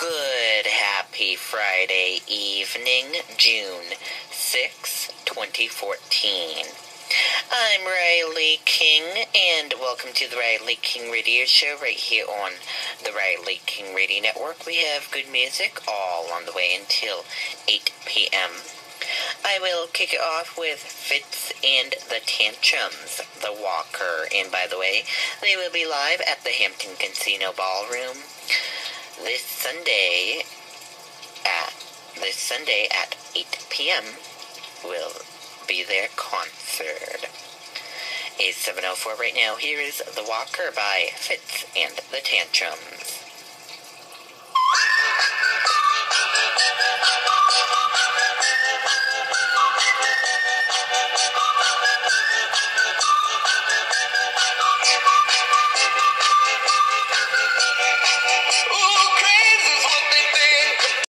Good happy Friday evening, June 6, 2014. I'm Riley King, and welcome to the Riley King Radio Show right here on the Riley King Radio Network. We have good music all on the way until 8 p.m. I will kick it off with Fitz and the Tantrums, The Walker, and by the way, they will be live at the Hampton Casino Ballroom this Sunday at 8 p.m. will be their concert. It's 7:04 right now. Here is The Walker by Fitz and the Tantrums.